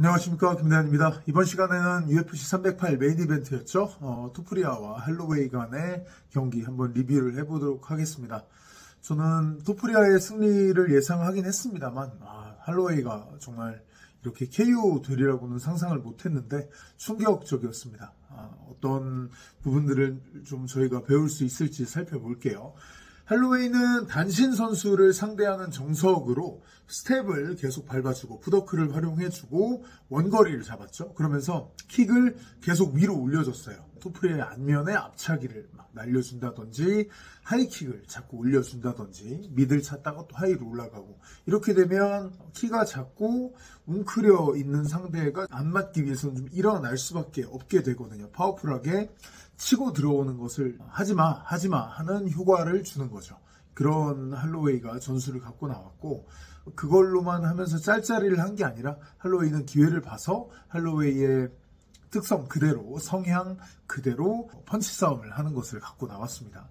안녕하십니까, 김대한입니다. 이번 시간에는 UFC 308 메인 이벤트였죠. 토프리아와 할로웨이 간의 경기 한번 리뷰를 해보도록 하겠습니다. 저는 토프리아의 승리를 예상하긴 했습니다만 할로웨이가 정말 이렇게 KO 되리라고는 상상을 못했는데 충격적이었습니다. 어떤 부분들을 좀 저희가 배울 수 있을지 살펴볼게요. 할로웨이는 단신 선수를 상대하는 정석으로 스텝을 계속 밟아주고 푸더크를 활용해주고 원거리를 잡았죠. 그러면서 킥을 계속 위로 올려줬어요. 토프리아의 안면에 앞차기를 막 날려준다든지 하이킥을 자꾸 올려준다든지 미들 찾다가 또 하이로 올라가고, 이렇게 되면 키가 작고 웅크려 있는 상대가 안 맞기 위해서는 좀 일어날 수밖에 없게 되거든요. 파워풀하게 치고 들어오는 것을 하지마 하는 효과를 주는 거죠. 그런 할로웨이가 전술을 갖고 나왔고, 그걸로만 하면서 짤짤이를 한 게 아니라 할로웨이는 기회를 봐서 할로웨이의 특성 그대로, 성향 그대로 펀치 싸움을 하는 것을 갖고 나왔습니다.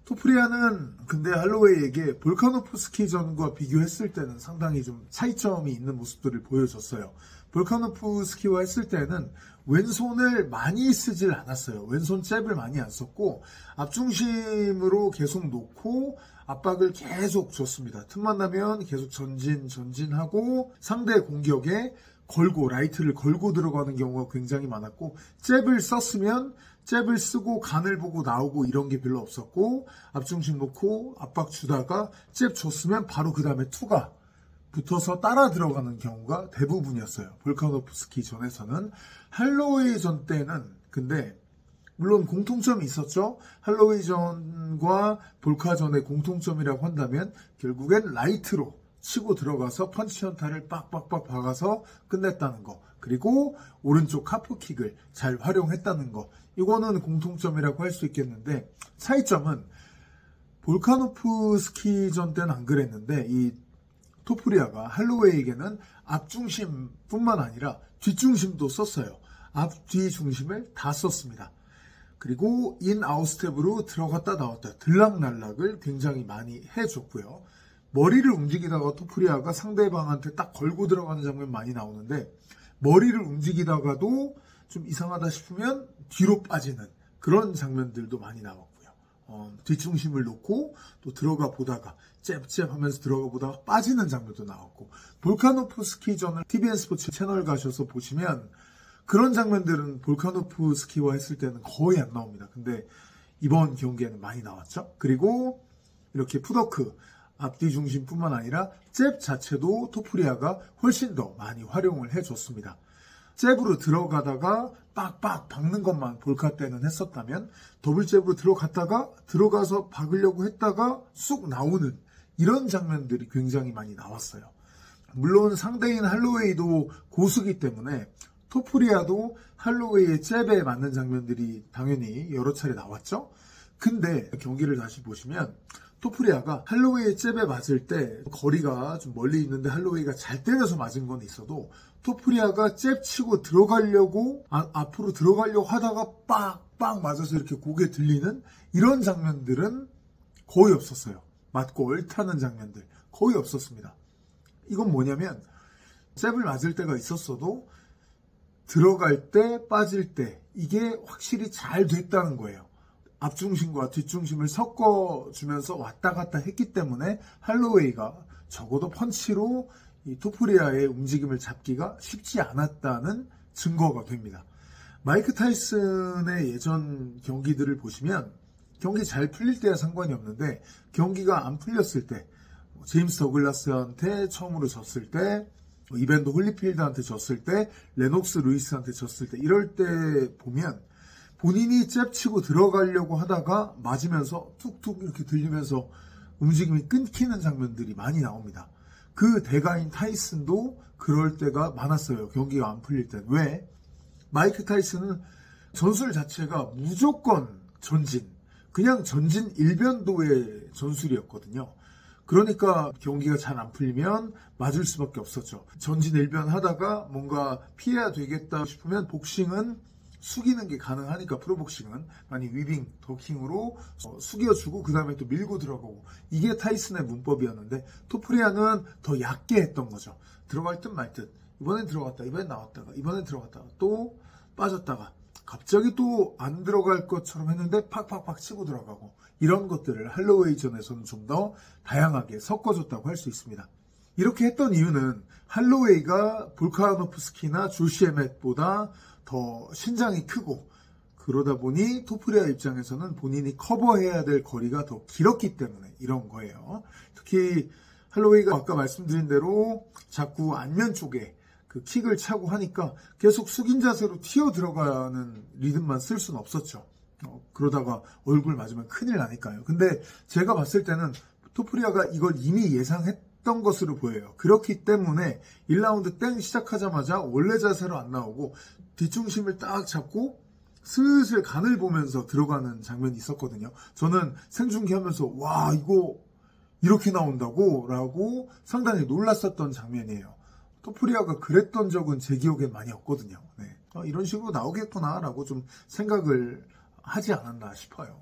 토프리아는 근데 할로웨이에게 볼카노프스키전과 비교했을 때는 상당히 좀 차이점이 있는 모습들을 보여줬어요. 볼카노프스키와 했을 때는 왼손을 많이 쓰질 않았어요. 왼손 잽을 많이 안 썼고 앞중심으로 계속 놓고 압박을 계속 줬습니다. 틈만 나면 계속 전진하고 상대 공격에 걸고 라이트를 걸고 들어가는 경우가 굉장히 많았고, 잽을 썼으면 잽을 쓰고 간을 보고 나오고 이런 게 별로 없었고, 앞중심 놓고 압박 주다가 잽 줬으면 바로 그 다음에 투가 붙어서 따라 들어가는 경우가 대부분이었어요. 볼카노프스키 전에서는. 할로웨이 전 때는 근데 물론 공통점이 있었죠. 할로웨이 전과 볼카전의 공통점이라고 한다면 결국엔 라이트로 치고 들어가서 펀치 연타를 빡빡빡 박아서 끝냈다는 거, 그리고 오른쪽 카프킥을 잘 활용했다는 거, 이거는 공통점이라고 할 수 있겠는데, 차이점은 볼카노프스키전 때는 안 그랬는데 이 토프리아가 할로웨이에게는 앞중심뿐만 아니라 뒷중심도 썼어요. 앞, 뒤 중심을 다 썼습니다. 그리고 인, 아웃 스텝으로 들어갔다 나왔다 들락날락을 굉장히 많이 해줬고요. 머리를 움직이다가 토프리아가 상대방한테 딱 걸고 들어가는 장면 많이 나오는데, 머리를 움직이다가도 좀 이상하다 싶으면 뒤로 빠지는 그런 장면들도 많이 나왔고요. 뒷중심을 놓고 또 들어가 보다가 잽 하면서 들어가 보다가 빠지는 장면도 나왔고, 볼카노프스키전을 TVN 스포츠 채널 가셔서 보시면 그런 장면들은 볼카노프스키와 했을 때는 거의 안 나옵니다. 근데 이번 경기에는 많이 나왔죠. 그리고 이렇게 푸더크 앞뒤 중심뿐만 아니라 잽 자체도 토프리아가 훨씬 더 많이 활용을 해줬습니다. 잽으로 들어가다가 빡빡 박는 것만 볼카 때는 했었다면, 더블 잽으로 들어가서 박으려고 했다가 쑥 나오는 이런 장면들이 굉장히 많이 나왔어요. 물론 상대인 할로웨이도 고수기 때문에 토프리아도 할로웨이의 잽에 맞는 장면들이 당연히 여러 차례 나왔죠. 근데 경기를 다시 보시면 토프리아가 할로웨이의 잽에 맞을 때 거리가 좀 멀리 있는데 할로웨이가 잘 때려서 맞은 건 있어도, 토프리아가 잽 치고 들어가려고 앞으로 들어가려고 하다가 빡빡 맞아서 이렇게 고개 들리는 이런 장면들은 거의 없었어요. 맞고 얼타는 장면들 거의 없었습니다. 이건 뭐냐면 잽을 맞을 때가 있었어도 들어갈 때 빠질 때 이게 확실히 잘 됐다는 거예요. 앞중심과 뒷중심을 섞어주면서 왔다 갔다 했기 때문에 할로웨이가 적어도 펀치로 이 토프리아의 움직임을 잡기가 쉽지 않았다는 증거가 됩니다. 마이크 타이슨의 예전 경기들을 보시면 경기 잘 풀릴 때야 상관이 없는데, 경기가 안 풀렸을 때, 제임스 더글라스한테 처음으로 졌을 때, 이밴더 홀리필드한테 졌을 때, 레녹스 루이스한테 졌을 때, 이럴 때 보면 본인이 잽 치고 들어가려고 하다가 맞으면서 툭툭 이렇게 들리면서 움직임이 끊기는 장면들이 많이 나옵니다. 그 대가인 타이슨도 그럴 때가 많았어요. 경기가 안 풀릴 때. 왜? 마이크 타이슨은 전술 자체가 무조건 전진, 그냥 전진 일변도의 전술이었거든요. 그러니까 경기가 잘 안 풀리면 맞을 수밖에 없었죠. 전진 일변 하다가 뭔가 피해야 되겠다 싶으면 복싱은 숙이는 게 가능하니까, 프로복싱은 많이 위빙, 더킹으로 숙여주고 그 다음에 또 밀고 들어가고, 이게 타이슨의 문법이었는데 토프리아는 더 얕게 했던 거죠. 들어갈 듯 말 듯. 이번엔 들어갔다, 이번엔 나왔다가, 이번엔 들어갔다가, 또 빠졌다가, 갑자기 또 안 들어갈 것처럼 했는데 팍팍팍 치고 들어가고, 이런 것들을 할로웨이전에서는 좀 더 다양하게 섞어줬다고 할 수 있습니다. 이렇게 했던 이유는 할로웨이가 볼카노프스키나 조시 에멧보다 더 신장이 크고, 그러다 보니 토프리아 입장에서는 본인이 커버해야 될 거리가 더 길었기 때문에 이런 거예요. 특히 할로웨이가 아까 말씀드린 대로 자꾸 안면 쪽에 그 킥을 차고 하니까 계속 숙인 자세로 튀어 들어가는 리듬만 쓸 수는 없었죠. 그러다가 얼굴 맞으면 큰일 나니까요. 근데 제가 봤을 때는 토프리아가 이걸 이미 예상했던 것으로 보여요. 그렇기 때문에 1라운드 땡 시작하자마자 원래 자세로 안 나오고 뒷중심을 딱 잡고 슬슬 간을 보면서 들어가는 장면이 있었거든요. 저는 생중계 하면서 와, 이거 이렇게 나온다고? 라고 상당히 놀랐었던 장면이에요. 토프리아가 그랬던 적은 제 기억엔 많이 없거든요. 네. 이런 식으로 나오겠구나 라고 좀 생각을 하지 않았나 싶어요.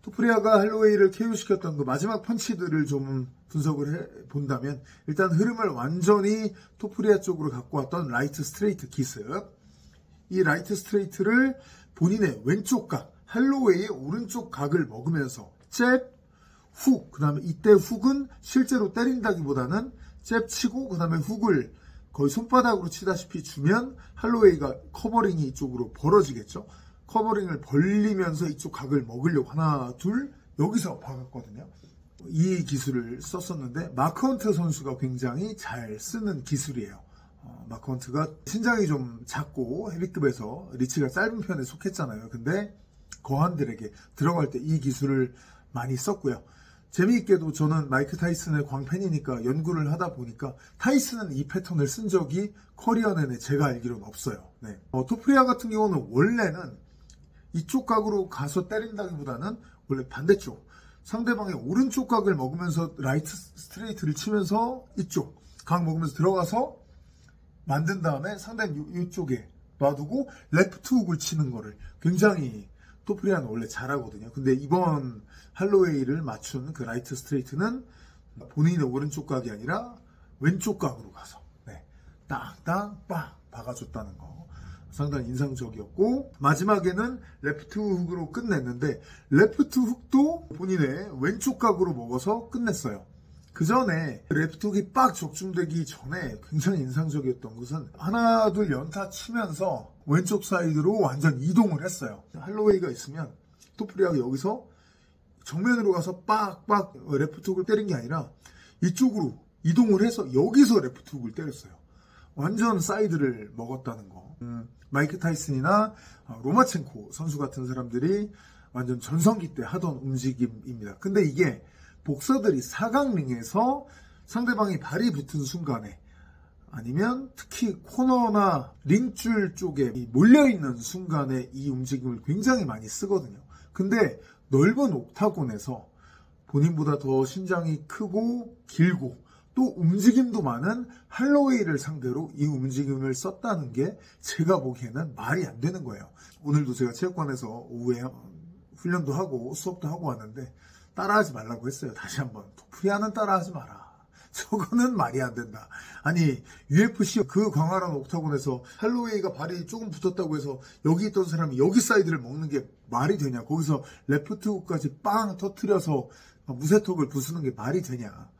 토프리아가 할로웨이를 KO시켰던 그 마지막 펀치들을 좀 분석을 해본다면 일단 흐름을 완전히 토프리아 쪽으로 갖고 왔던 라이트 스트레이트 기습. 이 라이트 스트레이트를 본인의 왼쪽 각, 할로웨이의 오른쪽 각을 먹으면서 잽, 훅, 그 다음에 이때 훅은 실제로 때린다기보다는 잽 치고 그 다음에 훅을 거의 손바닥으로 치다시피 주면 할로웨이가 커버링이 이쪽으로 벌어지겠죠. 커버링을 벌리면서 이쪽 각을 먹으려고 하나, 둘, 여기서 박았거든요. 이 기술을 썼었는데 마크 헌트 선수가 굉장히 잘 쓰는 기술이에요. 마크 헌트가 신장이 좀 작고 헤비급에서 리치가 짧은 편에 속했잖아요. 근데 거한들에게 들어갈 때 이 기술을 많이 썼고요. 재미있게도 저는 마이크 타이슨의 광팬이니까 연구를 하다 보니까 타이슨은 이 패턴을 쓴 적이 커리어 내내 제가 알기로는 없어요. 네. 토프리아 같은 경우는 원래는 이쪽 각으로 가서 때린다기보다는 원래 반대쪽 상대방의 오른쪽 각을 먹으면서 라이트 스트레이트를 치면서 이쪽 각 먹으면서 들어가서 만든 다음에 상대는 이쪽에 놔두고 레프트 훅을 치는 거를 굉장히 토프리아는 원래 잘하거든요. 근데 이번 할로웨이를 맞춘 그 라이트 스트레이트는 본인의 오른쪽 각이 아니라 왼쪽 각으로 가서 땅땅 빵 박아줬다는 거 상당히 인상적이었고, 마지막에는 레프트 훅으로 끝냈는데 레프트 훅도 본인의 왼쪽 각으로 먹어서 끝냈어요. 그 전에 레프트 훅이 빡 적중되기 전에 굉장히 인상적이었던 것은 하나 둘 연타 치면서 왼쪽 사이드로 완전 이동을 했어요. 할로웨이가 있으면 토프리아가 여기서 정면으로 가서 빡빡 레프트 훅을 때린 게 아니라 이쪽으로 이동을 해서 여기서 레프트 훅을 때렸어요. 완전 사이드를 먹었다는 거. 마이크 타이슨이나 로마첸코 선수 같은 사람들이 완전 전성기 때 하던 움직임입니다. 근데 이게 복서들이 4강링에서 상대방이 발이 붙은 순간에 아니면 특히 코너나 링줄 쪽에 몰려있는 순간에 이 움직임을 굉장히 많이 쓰거든요. 근데 넓은 옥타곤에서 본인보다 더 신장이 크고 길고 또 움직임도 많은 할로웨이를 상대로 이 움직임을 썼다는 게 제가 보기에는 말이 안 되는 거예요. 오늘도 제가 체육관에서 오후에 훈련도 하고 수업도 하고 왔는데 따라하지 말라고 했어요. 다시 한번. 토프리아는 따라하지 마라. 저거는 말이 안 된다. 아니 UFC 그 광활한 옥타곤에서 할로웨이가 발이 조금 붙었다고 해서 여기 있던 사람이 여기 사이드를 먹는 게 말이 되냐. 거기서 레프트 훅까지 빵 터트려서 무쇠턱을 부수는 게 말이 되냐.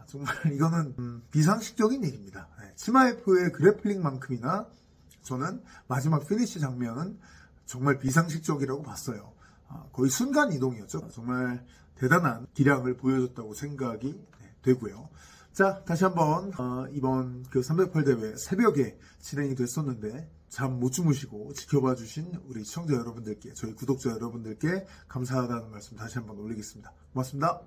정말 이거는 비상식적인 일입니다. 치마에프의 그래플링만큼이나 저는 마지막 피니시 장면은 정말 비상식적이라고 봤어요. 거의 순간 이동이었죠. 정말 대단한 기량을 보여줬다고 생각이 되고요. 자, 다시 한번 이번 그 308 대회 새벽에 진행이 됐었는데 잠 못 주무시고 지켜봐 주신 우리 시청자 여러분들께, 저희 구독자 여러분들께 감사하다는 말씀 다시 한번 올리겠습니다. 고맙습니다.